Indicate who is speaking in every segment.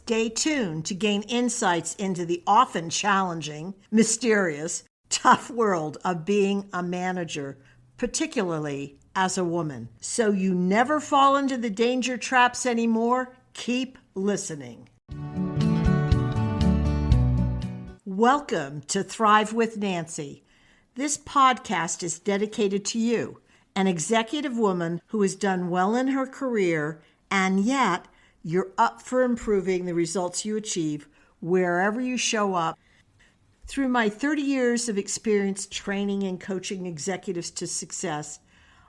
Speaker 1: Stay tuned to gain insights into the often challenging, mysterious, tough world of being a manager, particularly as a woman. So you never fall into the danger traps anymore. Keep listening. Welcome to Thrive with Nancy. This podcast is dedicated to you, an executive woman who has done well in her career, and yet you're up for improving the results you achieve wherever you show up. Through my 30 years of experience training and coaching executives to success,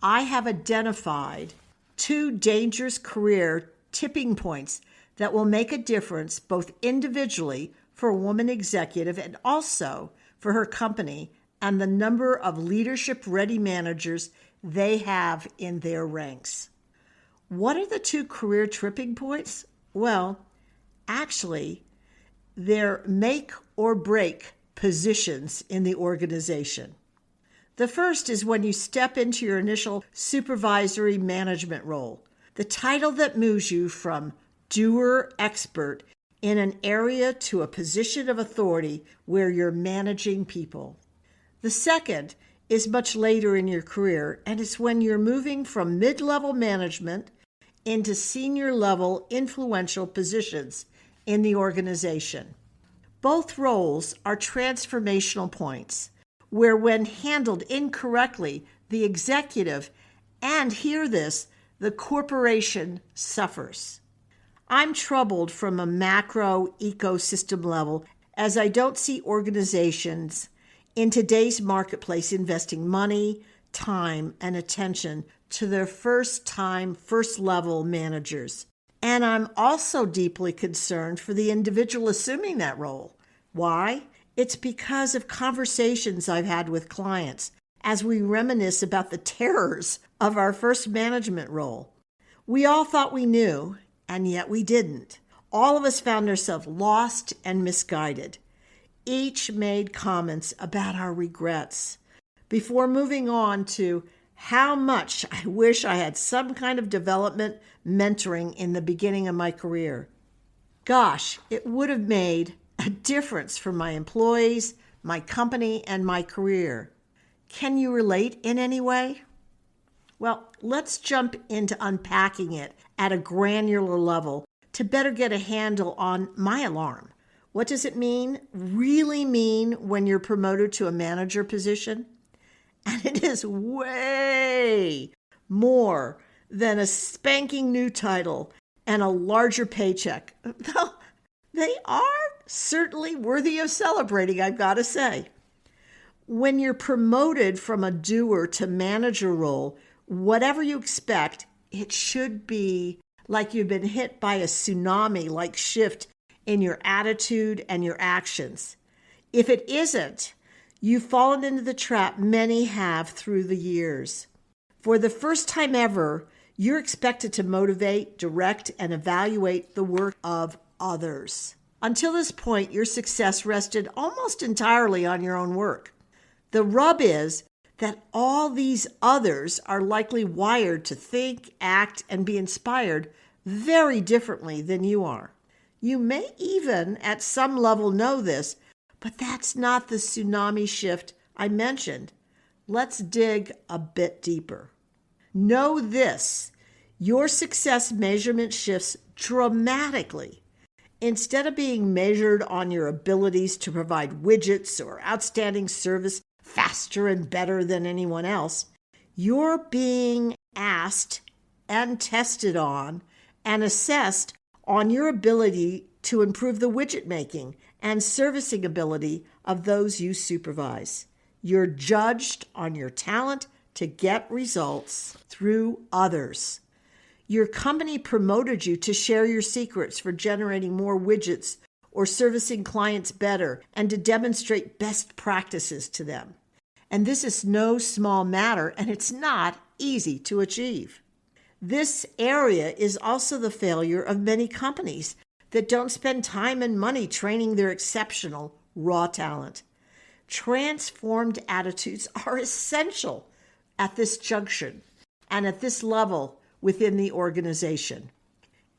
Speaker 1: I have identified 2 dangerous career tipping points that will make a difference both individually for a woman executive and also for her company and the number of leadership-ready managers they have in their ranks. What are the 2 career tripping points? Well, actually, they're make or break positions in the organization. The first is when you step into your initial supervisory management role, the title that moves you from doer expert in an area to a position of authority where you're managing people. The second is much later in your career, and it's when you're moving from mid-level management into senior-level influential positions in the organization. Both roles are transformational points where, when handled incorrectly, the executive, and hear this, the corporation suffers. I'm troubled from a macro ecosystem level as I don't see organizations in today's marketplace investing money, time, and attention to their first-time, first-level managers. And I'm also deeply concerned for the individual assuming that role. Why? It's because of conversations I've had with clients as we reminisce about the terrors of our first management role. We all thought we knew, and yet we didn't. All of us found ourselves lost and misguided. Each made comments about our regrets before moving on to how much I wish I had some kind of development mentoring in the beginning of my career. Gosh, it would have made a difference for my employees, my company, and my career. Can you relate in any way? Well, let's jump into unpacking it at a granular level to better get a handle on my alarm. What does it really mean when you're promoted to a manager position? And it is way more than a spanking new title and a larger paycheck. Though they are certainly worthy of celebrating, I've got to say. When you're promoted from a doer to manager role, whatever you expect, it should be like you've been hit by a tsunami-like shift in your attitude and your actions. If it isn't, you've fallen into the trap many have through the years. For the first time ever, you're expected to motivate, direct, and evaluate the work of others. Until this point, your success rested almost entirely on your own work. The rub is that all these others are likely wired to think, act, and be inspired very differently than you are. You may even at some level know this, but that's not the tsunami shift I mentioned. Let's dig a bit deeper. Know this, your success measurement shifts dramatically. Instead of being measured on your abilities to provide widgets or outstanding service faster and better than anyone else, you're being asked and tested on and assessed on your ability to improve the widget making and servicing ability of those you supervise. You're judged on your talent to get results through others. Your company promoted you to share your secrets for generating more widgets or servicing clients better and to demonstrate best practices to them. And this is no small matter, and it's not easy to achieve. This area is also the failure of many companies that don't spend time and money training their exceptional raw talent. Transformed attitudes are essential at this junction and at this level within the organization.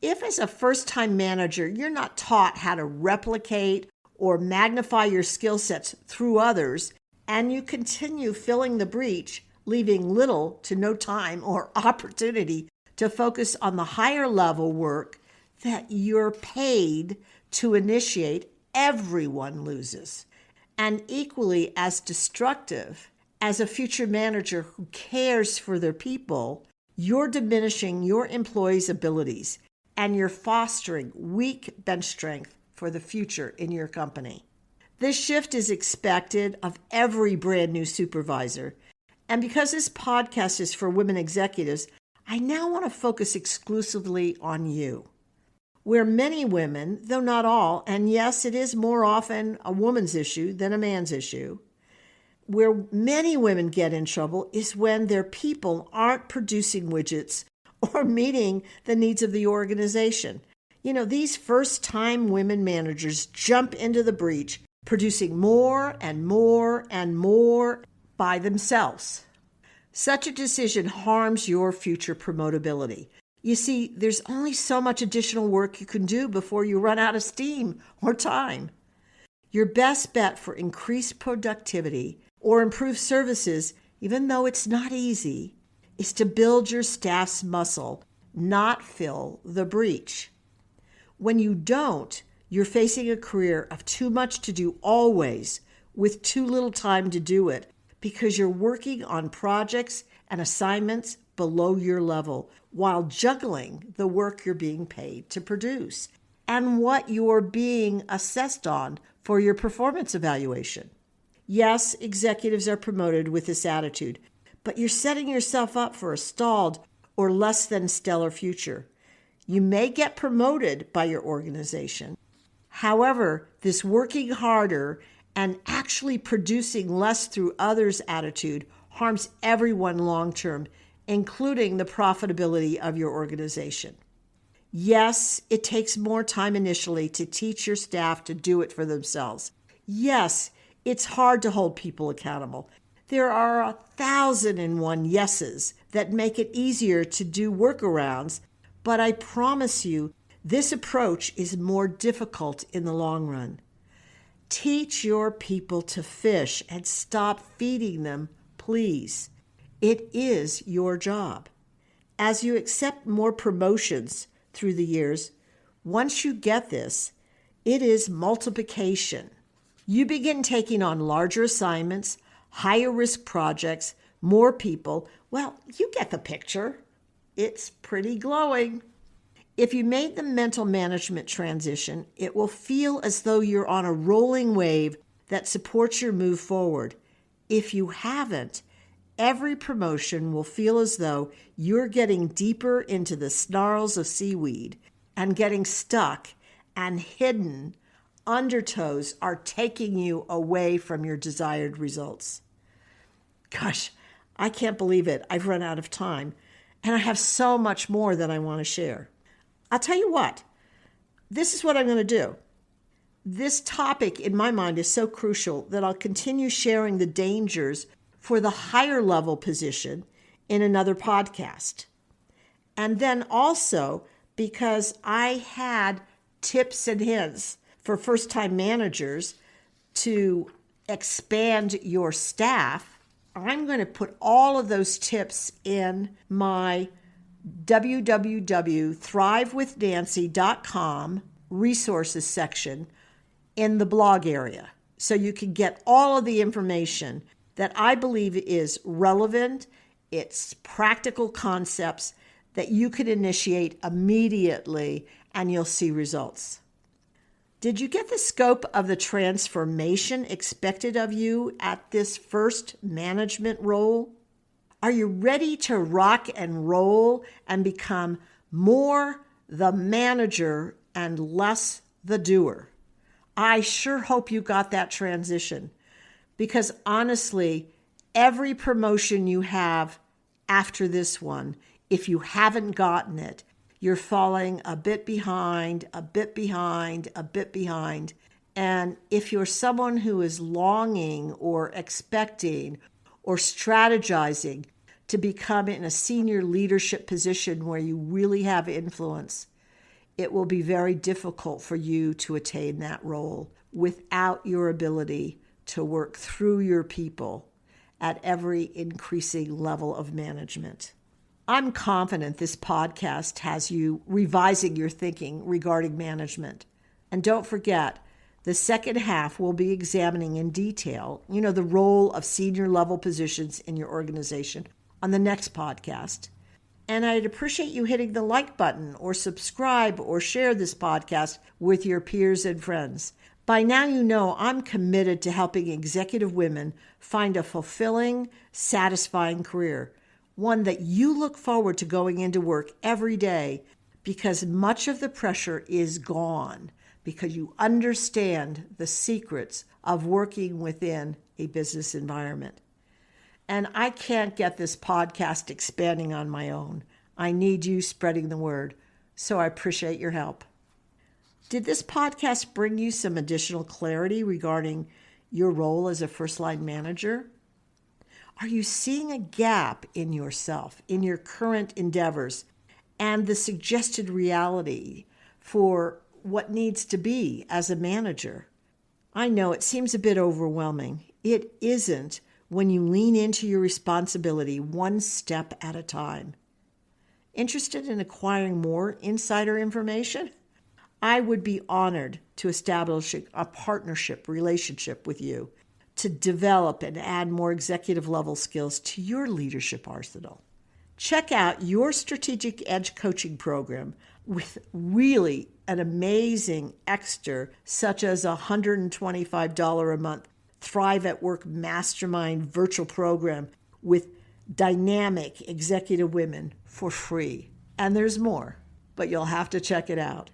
Speaker 1: If as a first-time manager, you're not taught how to replicate or magnify your skill sets through others, and you continue filling the breach, leaving little to no time or opportunity to focus on the higher level work that you're paid to initiate, everyone loses. And equally as destructive as a future manager who cares for their people, you're diminishing your employees' abilities and you're fostering weak bench strength for the future in your company. This shift is expected of every brand new supervisor. And because this podcast is for women executives, I now want to focus exclusively on you. Where many women, though not all, and yes, it is more often a woman's issue than a man's issue, where many women get in trouble is when their people aren't producing widgets or meeting the needs of the organization. These first-time women managers jump into the breach, producing more and more and more by themselves. Such a decision harms your future promotability. You see, there's only so much additional work you can do before you run out of steam or time. Your best bet for increased productivity or improved services, even though it's not easy, is to build your staff's muscle, not fill the breach. When you don't, you're facing a career of too much to do always with too little time to do it because you're working on projects and assignments below your level while juggling the work you're being paid to produce and what you're being assessed on for your performance evaluation. Yes, executives are promoted with this attitude, but you're setting yourself up for a stalled or less than stellar future. You may get promoted by your organization. However, this working harder and actually producing less through others' attitude harms everyone long-term, including the profitability of your organization. Yes, it takes more time initially to teach your staff to do it for themselves. Yes, it's hard to hold people accountable. There are 1,001 yeses that make it easier to do workarounds, but I promise you, this approach is more difficult in the long run. Teach your people to fish and stop feeding them, please. It is your job. As you accept more promotions through the years, once you get this, it is multiplication. You begin taking on larger assignments, higher risk projects, more people. Well, you get the picture. It's pretty glowing. If you made the mental management transition, it will feel as though you're on a rolling wave that supports your move forward. If you haven't, every promotion will feel as though you're getting deeper into the snarls of seaweed and getting stuck, and hidden undertows are taking you away from your desired results. Gosh, I can't believe it. I've run out of time, and I have so much more that I want to share. I'll tell you what, this is what I'm going to do. This topic in my mind is so crucial that I'll continue sharing the dangers for the higher level position in another podcast. And then also, because I had tips and hints for first-time managers to expand your staff, I'm going to put all of those tips in my www.ThriveWithNancy.com resources section in the blog area. So you can get all of the information that I believe is relevant. It's practical concepts that you could initiate immediately and you'll see results. Did you get the scope of the transformation expected of you at this first management role? Are you ready to rock and roll and become more the manager and less the doer? I sure hope you got that transition, because honestly, every promotion you have after this one, if you haven't gotten it, you're falling a bit behind, a bit behind, a bit behind. And if you're someone who is longing or expecting or strategizing to become in a senior leadership position where you really have influence, it will be very difficult for you to attain that role without your ability to work through your people at every increasing level of management. I'm confident this podcast has you revising your thinking regarding management. And don't forget, the second half will be examining in detail, the role of senior level positions in your organization on the next podcast. And I'd appreciate you hitting the like button or subscribe or share this podcast with your peers and friends. By now, you know I'm committed to helping executive women find a fulfilling, satisfying career, one that you look forward to going into work every day because much of the pressure is gone, because you understand the secrets of working within a business environment. And I can't get this podcast expanding on my own. I need you spreading the word, so I appreciate your help. Did this podcast bring you some additional clarity regarding your role as a first-line manager? Are you seeing a gap in yourself, in your current endeavors, and the suggested reality for what needs to be as a manager? I know it seems a bit overwhelming. It isn't when you lean into your responsibility one step at a time. Interested in acquiring more insider information? I would be honored to establish a partnership relationship with you to develop and add more executive level skills to your leadership arsenal. Check out your Strategic Edge coaching program with really an amazing extra such as a $125 a month Thrive at Work Mastermind virtual program with dynamic executive women for free. And there's more, but you'll have to check it out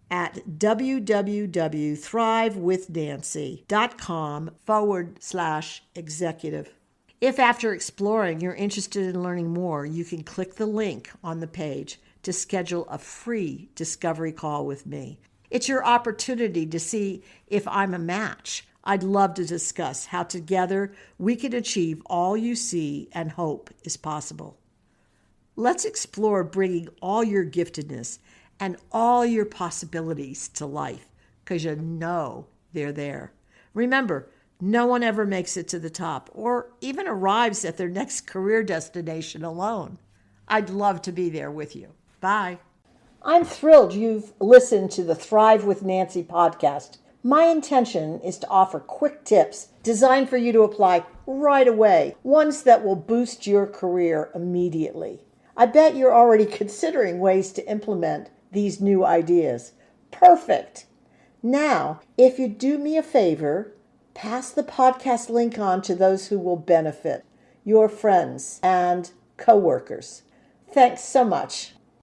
Speaker 1: at www.thrivewithnancy.com/executive. If after exploring you're interested in learning more, you can click the link on the page to schedule a free discovery call with me. It's your opportunity to see if I'm a match. I'd love to discuss how together we can achieve all you see and hope is possible. Let's explore bringing all your giftedness and all your possibilities to life, because you know they're there. Remember, no one ever makes it to the top or even arrives at their next career destination alone. I'd love to be there with you. Bye. I'm thrilled you've listened to the Thrive with Nancy podcast. My intention is to offer quick tips designed for you to apply right away, ones that will boost your career immediately. I bet you're already considering ways to implement these new ideas. Perfect. Now, if you do me a favor, pass the podcast link on to those who will benefit, your friends and coworkers. Thanks so much.